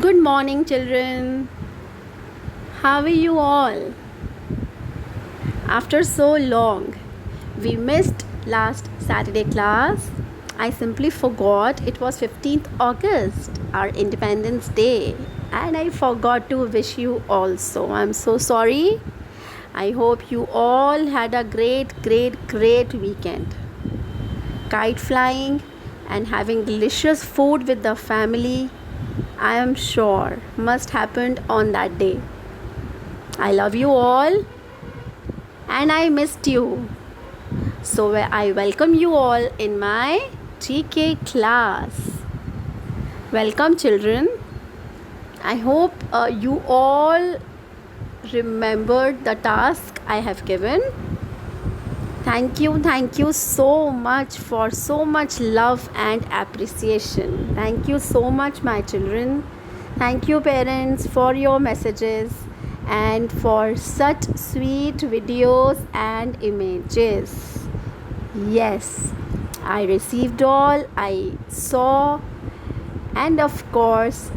Good morning, children. How are you all? After so long, we missed last Saturday class. I simply forgot it was 15th August, our Independence Day, and I forgot to wish you also. I'm so sorry. I hope you all had a great weekend. Kite flying and having delicious food with the family, I am sure must happened on that day. I love you all and I missed you. So I welcome you all in my GK class. Welcome, children. I hope you all remembered the task I have given. Thank you so much for so much love and appreciation. Thank you so much, my children. Thank you, parents, for your messages and for such sweet videos and images. Yes, I received all, I saw, and of course,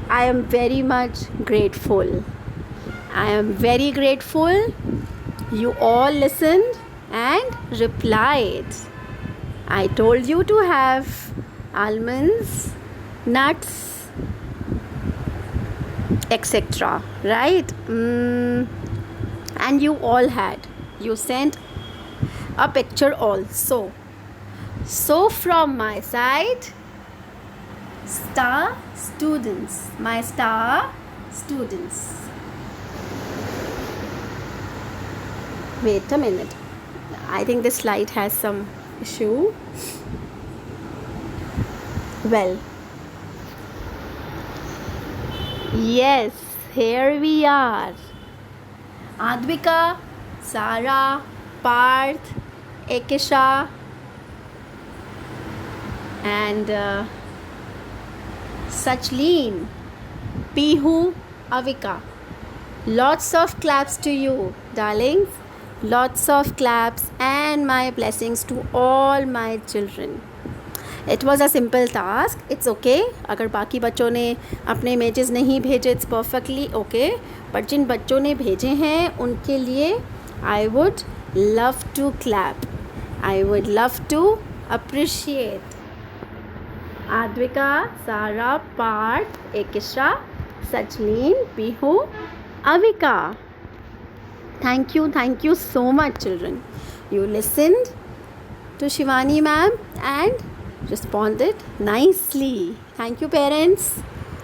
I am very much grateful. I am very grateful. You all listened and replied. I told you to have almonds, nuts, etc. Right? And you all had. You sent a picture also. So from my side, star students. My star students. Wait a minute. I think this slide has some issue. Well, yes, here we are. Advika, Sara, Parth, Ekisha, and Sachleen, Pihu, Avika. Lots of claps to you, darlings. Lots of claps and my blessings to all my children. It was a simple task. It's okay. अगर बाकी बच्चों ने अपने images नहीं भेजे, it's perfectly okay. पर जिन बच्चों ने भेजे हैं उनके लिए I would love to clap. I would love to appreciate. Advika, Sara, Parth, Ekisha, Sachleen, Pihu, Avika. Thank you so much, children. You listened to Shivani ma'am and responded nicely. Thank you, parents,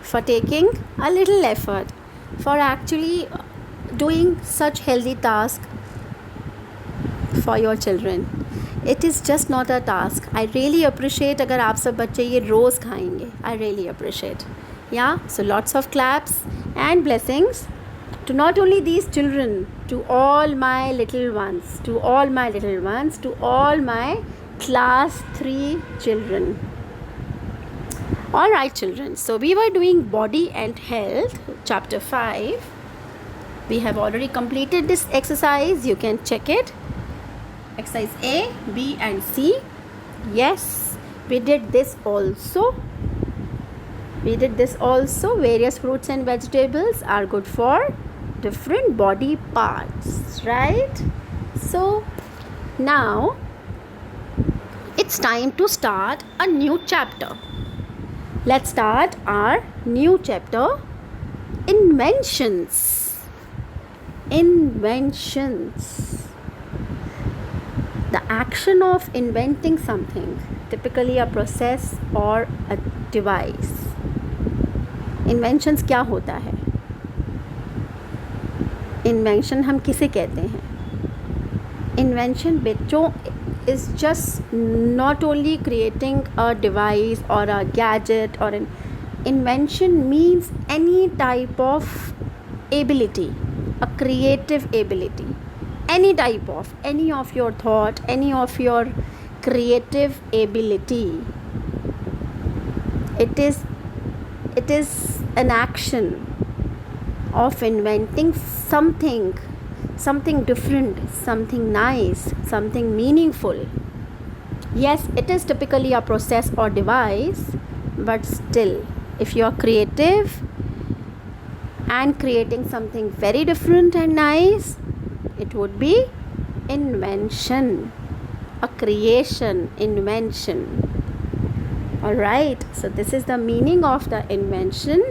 for taking a little effort, for actually doing such healthy task for your children. It is just not a task. I really appreciate अगर आप सब बच्चे ये रोज़ खाएंगे. I really appreciate. Yeah, so lots of claps and blessings to not only these children, to all my little ones, to all my class 3 children. All right, children. So we were doing body and health, chapter 5. We have already completed this exercise. You can check it. Exercise A, B and C. Yes, we did this also. Various fruits and vegetables are good for different body parts, right? So now it's time to start a new chapter. Let's start our new chapter, inventions. The action of inventing something, typically a process or a device. Inventions क्या होता है? Invention हम किसे कहते हैं? Invention बच्चों is just not only creating a device or a gadget or an invention means any type of ability, a creative ability, any of your thought, any of your creative ability. It is an action of inventing something different, something nice, something meaningful. Yes, it is typically a process or device, but still if you are creative and creating something very different and nice, it would be invention, a creation, invention. Alright, so this is the meaning of the invention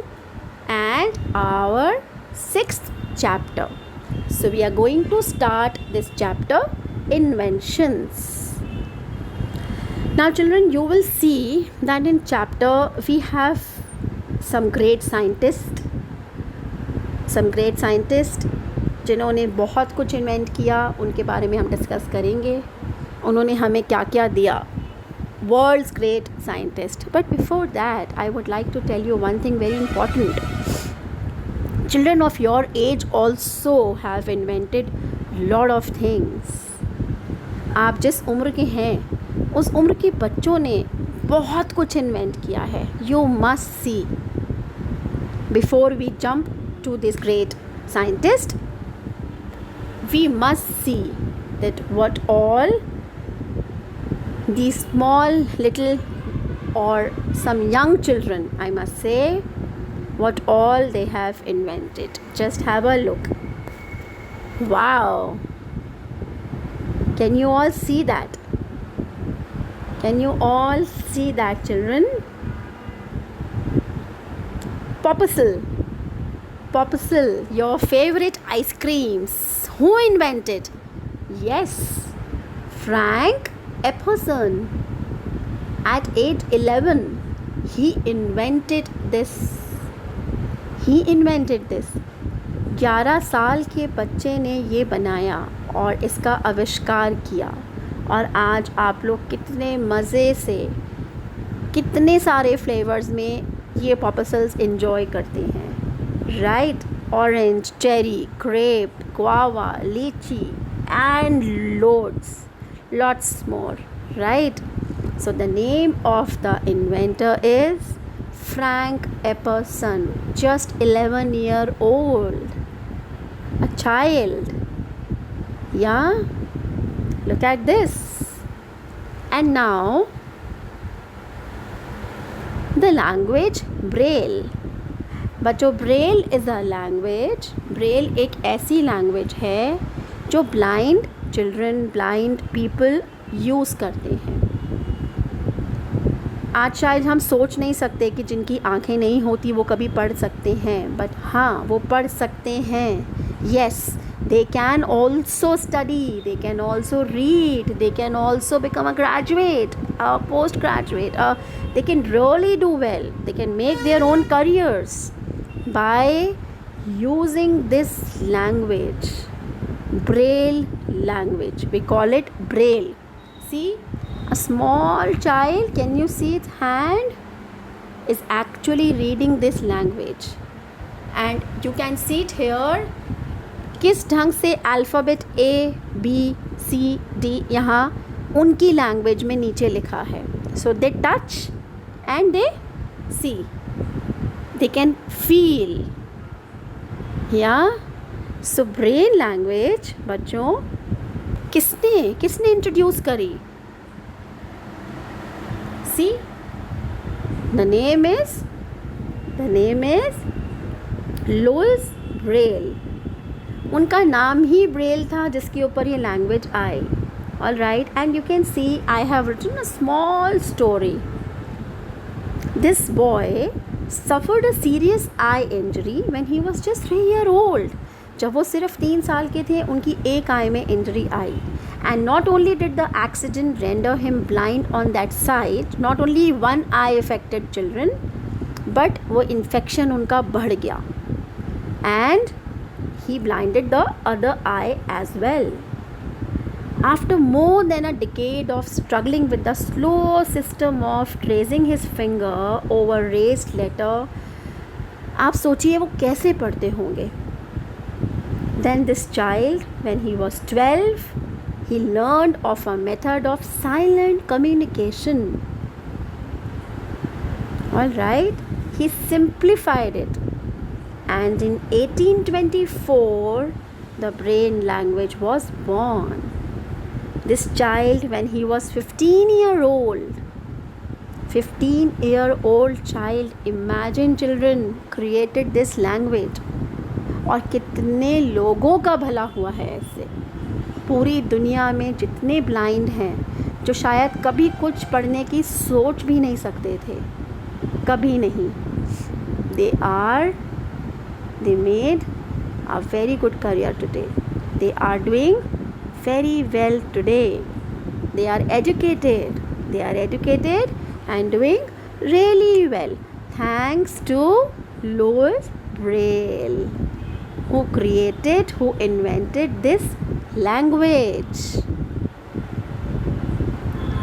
and our 6th chapter. So we are going to start this chapter, inventions. Now children, you will see that in chapter we have some great scientists जिन्होंने बहुत कुछ invent किया, उनके बारे में हम discuss करेंगे. उन्होंने हमें क्या क्या दिया. World's great scientist. But before that, I would like to tell you one thing very important. Children of your age also have invented lot of things. आप जिस उम्र के हैं, उस उम्र के बच्चों ने बहुत कुछ इन्वेंट किया है. You must see. Before we jump to this great scientist, we must see that what all these small little or some young children, I must say, what all they have invented. Just have a look. Wow, can you all see that? Can you all see that, children? Popsicle, your favorite ice creams. Who invented? Yes, Frank Epperson. At age 11, he invented this. 11 साल के बच्चे ने ये बनाया और इसका आविष्कार किया. और आज आप लोग कितने मज़े से, कितने सारे फ्लेवर्स में ये पॉपसिल्स एंजॉय करते हैं. Right, orange, cherry, grape, guava, lychee and lots more. Right, so the name of the inventor is Frank Epperson. Just 11-year-old, a child. Yeah, look at this. And now the language Braille. बच्चों, Braille is a language. Braille एक ऐसी language है जो blind children, blind people use करते हैं. आज शायद हम सोच नहीं सकते कि जिनकी आंखें नहीं होती वो कभी पढ़ सकते हैं, बट हाँ, वो पढ़ सकते हैं. Yes, they can also study, they can also read, they can also become a graduate, a postgraduate, they can really do well, they can make their own careers by using this language, Braille language. We call it Braille. See, a small child, can you see its hand, is actually reading this language. And you can see it here, किस ढंग से alphabet ABCD यहाँ उनकी language में नीचे लिखा है. So they touch and they see, they can feel. Yeah so Braille language बच्चों किसने इंट्रोड्यूस करी? See, the name is Louis Braille. उनका नाम ही ब्रेल था जिसके ऊपर ये लैंग्वेज आई. All right, and you can see I have written a small story. This boy suffered a serious eye injury when he was just 3 years old. जब वो सिर्फ 3 साल के थे, उनकी एक आई में injury I. And not only did the accident render him blind on that side, not only one eye affected children, but वो infection उनका बढ़ गया and he blinded the other eye as well. After more than a decade of struggling with the slow system of tracing his finger over raised letter, आप सोचिए वो कैसे पढ़ते होंगे. Then this child, when he was 12, he learned of a method of silent communication. All right, he simplified it, and in 1824 the Braille language was born. This child, when he was 15 years old, 15-year-old child, imagine children, created this language. और कितने लोगों का भला हुआ है ऐसे. पूरी दुनिया में जितने ब्लाइंड हैं, जो शायद कभी कुछ पढ़ने की सोच भी नहीं सकते थे, कभी नहीं, they made a very good career today. They are doing very well today. They are educated and doing really well, thanks to Louis Braille, who invented this language.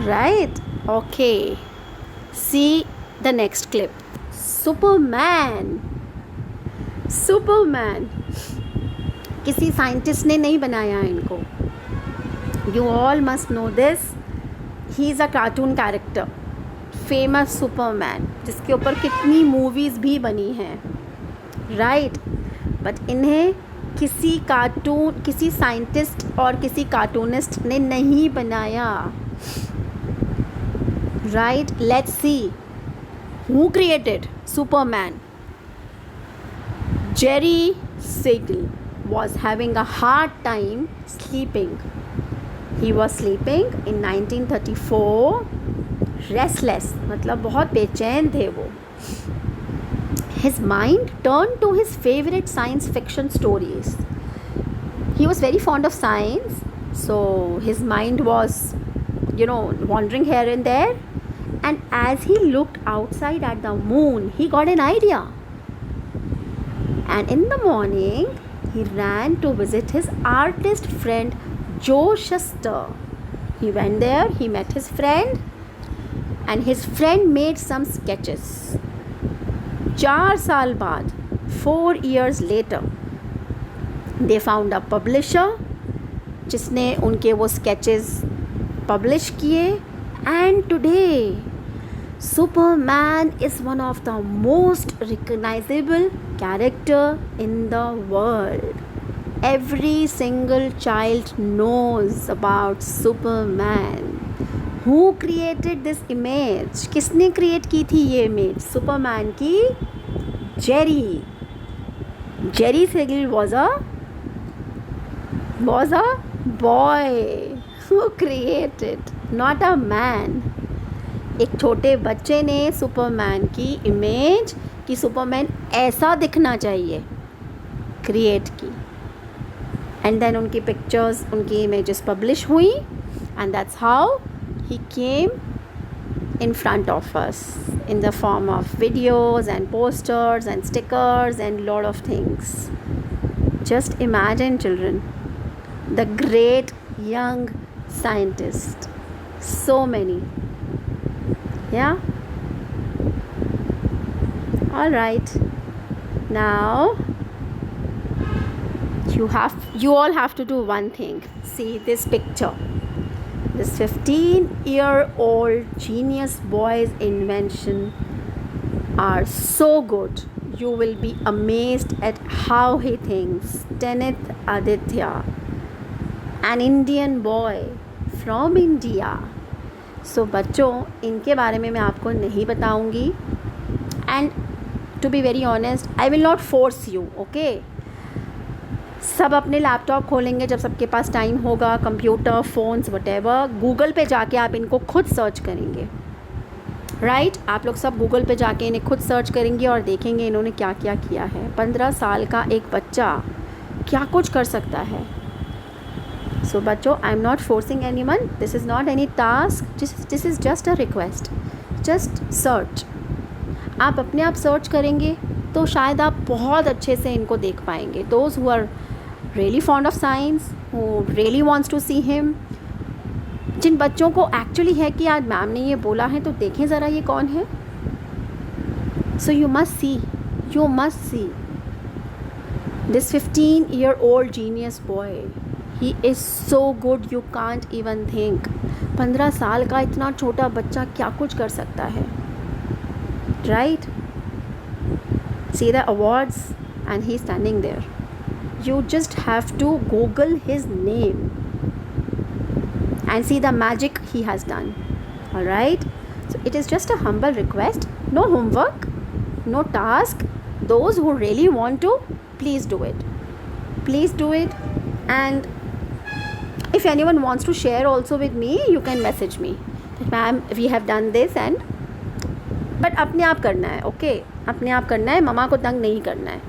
Right? Okay, see the next clip. Superman. किसी scientist ने नहीं बनाया इनको. You all must know this. He is a cartoon character, famous Superman, जिसके ऊपर कितनी movies भी बनी हैं, राइट. बट इन्हें किसी साइंटिस्ट और किसी कार्टूनिस्ट ने नहीं बनाया, right. Let's see who created Superman. Jerry Siegel was having a hard time sleeping. He was sleeping in 1934, restless, मतलब बहुत बेचैन थे वो. His mind turned to his favorite science fiction stories. He was very fond of science, so his mind was, wandering here and there. And as he looked outside at the moon, he got an idea. And in the morning, he ran to visit his artist friend Joe Shuster. He went there, he met his friend, and his friend made some sketches. 4 साल बाद, 4 years later, they found a publisher जिसने उनके वो sketches publish किए. And today, Superman is one of the most recognizable character in the world. Every single child knows about Superman. Who created this image? किसने create की थी ये image Superman की? Jerry Siegel was a boy who created, not a man. एक छोटे बच्चे ने Superman की इमेज कि सुपरमैन ऐसा दिखना चाहिए क्रिएट की. एंड देन उनकी पिक्चर्स, उनकी इमेजेस पब्लिश हुई, and that's how he came in front of us in the form of videos and posters and stickers and lot of things. Just imagine, children, the great young scientist, so many. Yeah, all right. Now you all have to do one thing. See this picture. This 15-year-old genius boy's invention are so good. You will be amazed at how he thinks. Tenith Aditya, an Indian boy from India. So बच्चों, इनके बारे में मैं आपको नहीं बताऊंगी. And to be very honest, I will not force you, okay? सब अपने लैपटॉप खोलेंगे जब सबके पास टाइम होगा, कंप्यूटर, फ़ोन्स, वटेवर. गूगल पे जाके आप इनको खुद सर्च करेंगे, राइट. आप लोग सब गूगल पे जाके इन्हें खुद सर्च करेंगे और देखेंगे इन्होंने क्या क्या किया है. 15 साल का एक बच्चा क्या कुछ कर सकता है. सो बच्चों, आई am not forcing any one. This is not any task, this is just a request. Just search. आप अपने आप सर्च करेंगे तो शायद आप बहुत अच्छे से इनको देख पाएंगे. Those who are really fond of science, who really wants to see him, जिन बच्चों को एक्चुअली है कि आज मैम ने ये बोला है तो देखें ज़रा ये कौन है. So you must see this 15-year-old genius boy. He is so good, you can't even think. 15 साल का इतना छोटा बच्चा क्या कुछ कर सकता है, right. See the awards and he's standing there. You just have to Google his name and see the magic he has done. All right. So it is just a humble request. No homework, no task. Those who really want to, please do it. Please do it. And if anyone wants to share also with me, you can message me that ma'am, we have done this and but अपने आप करना है, okay अपने आप करना है, mama को तंग नहीं करना है,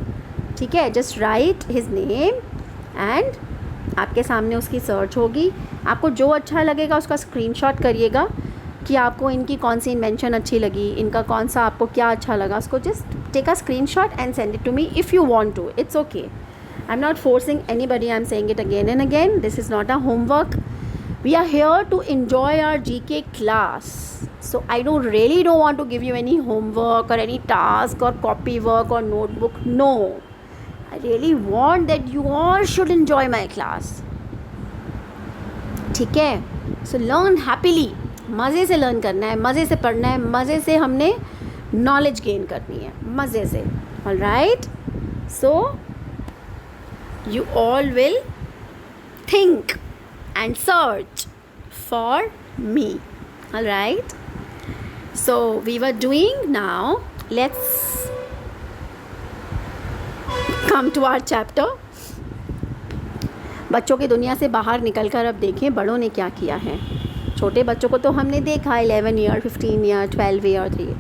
ठीक है. Just right his name and आपके सामने उसकी सर्च होगी. आपको जो अच्छा लगेगा उसका स्क्रीनशॉट करिएगा कि आपको इनकी कौन सी इन्वेंशन अच्छी लगी, इनका कौन सा आपको क्या अच्छा लगा. उसको just take a screenshot and send it to me if you want to. It's okay. I am not forcing anybody. I am saying it again and again. This is not a homework. We are here to enjoy our GK class. So I don't want to give you any homework or any task or copy work or notebook. No. I really want that you all should enjoy my class. ठीक है. So learn happily. मज़े से learn करना है, मज़े से पढ़ना है, मज़े से हमने knowledge gain करनी है, मज़े से. Alright? So you all will think and search for me. All right, so we were doing, now let's come to our chapter. बच्चों की दुनिया से बाहर निकलकर अब देखें बड़ों ने क्या किया है. छोटे बच्चों को तो हमने देखा 11 ईयर, 15 ईयर, 12 ईयर, 3.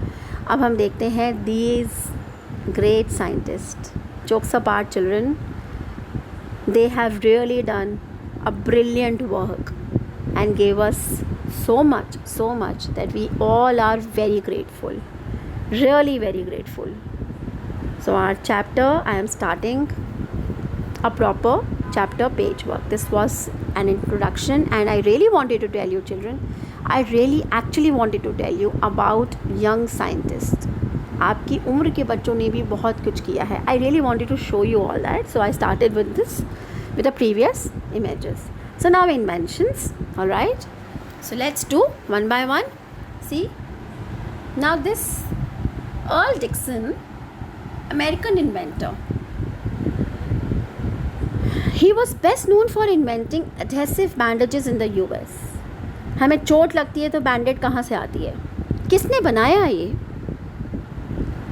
अब हम देखते हैं these great scientists. Jokes apart, children, they have really done a brilliant work and gave us so much that we all are very grateful, really very grateful. So our chapter, I am starting a proper chapter page work. This was an introduction and I really wanted to tell you, children, I really actually wanted to tell you about young scientists. आपकी उम्र के बच्चों ने भी बहुत कुछ किया है. I really wanted to show you all that, so I started with this, with the previous images. So now inventions. All right, so let's do one by one. See, now this Earl Dixon, American inventor, he was best known for inventing adhesive bandages in the US. हमें चोट लगती है तो बैंडेड कहाँ से आती है? किसने बनाया ये?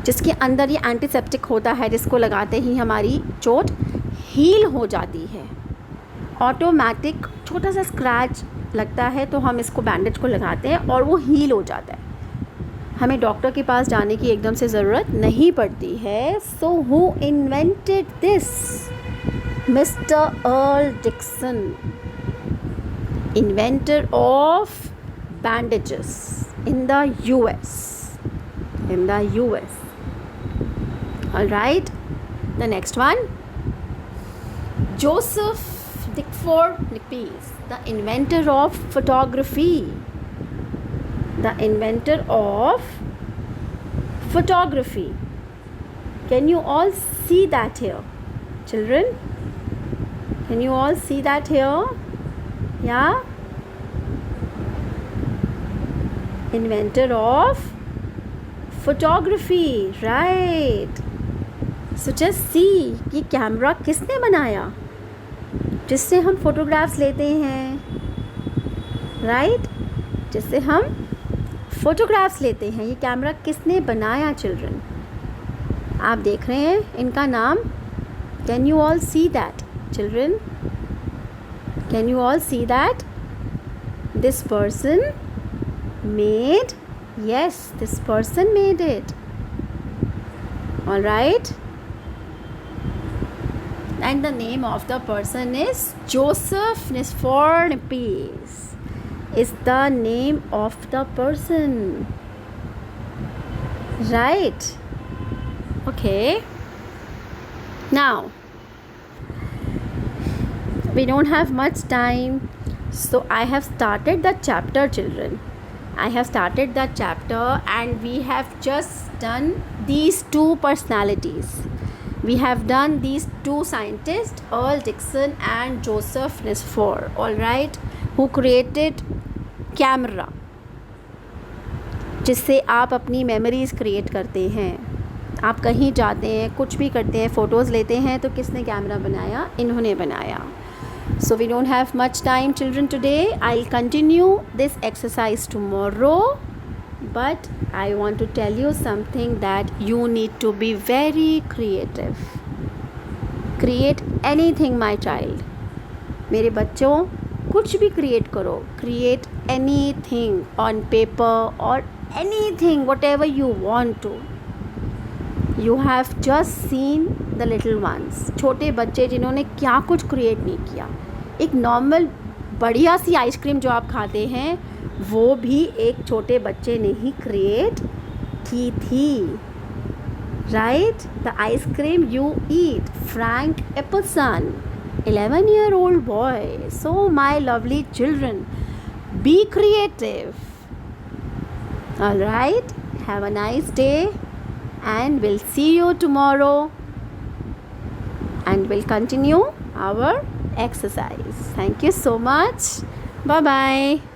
जिसके अंदर ये एंटीसेप्टिक होता है, जिसको लगाते ही हमारी चोट हील हो जाती है. ऑटोमेटिक छोटा सा स्क्रैच लगता है तो हम इसको बैंडेज को लगाते हैं और वो हील हो जाता है. हमें डॉक्टर के पास जाने की एकदम से ज़रूरत नहीं पड़ती है. So who invented this? Mister Earl Dixon, inventor of bandages in the US. In the US. All right. The next one, Joseph Nickford Nippes, the inventor of photography. The inventor of photography. Can you all see that here, children? Can you all see that here? Yeah. Inventor of photography, right? So just see कि camera किसने बनाया जिससे हम photographs लेते हैं, right? जिससे हम photographs लेते हैं, ये कैमरा किसने बनाया चिल्ड्रन? आप देख रहे हैं इनका नाम. Can you all see that children? Can you all see that? This person made, yes, this person made it. All right, and the name of the person is Joseph Nickford Nippes. Is the name of the person, right? Okay, now we don't have much time, so I have started the chapter, children. I have started the chapter and we have just done these two personalities. We have done these two scientists, Earl Dixon and Joseph Nickford, all right, who created camera, जिससे आप अपनी memories create करते हैं. आप कहीं जाते हैं, कुछ भी करते हैं, फ़ोटोज़ लेते हैं, तो किसने कैमरा बनाया? इन्होंने बनाया. So we don't have much time, children, today. I'll continue this exercise tomorrow. But I want to tell you something, that you need to be very creative. Create anything, my child. मेरे बच्चों, कुछ भी create करो. Create anything on paper or anything, whatever you want to. You have just seen the little ones. छोटे बच्चे जिन्होंने क्या कुछ क्रिएट नहीं किया. एक नॉर्मल बढ़िया सी आइसक्रीम जो आप खाते हैं, वो भी एक छोटे बच्चे ने ही क्रिएट की थी. Right? The ice cream you eat, Frank Epperson, 11-year-old boy. So my lovely children, be creative. Alright, have a nice day, and we'll see you tomorrow, and we'll continue our exercise. Thank you so much. Bye bye.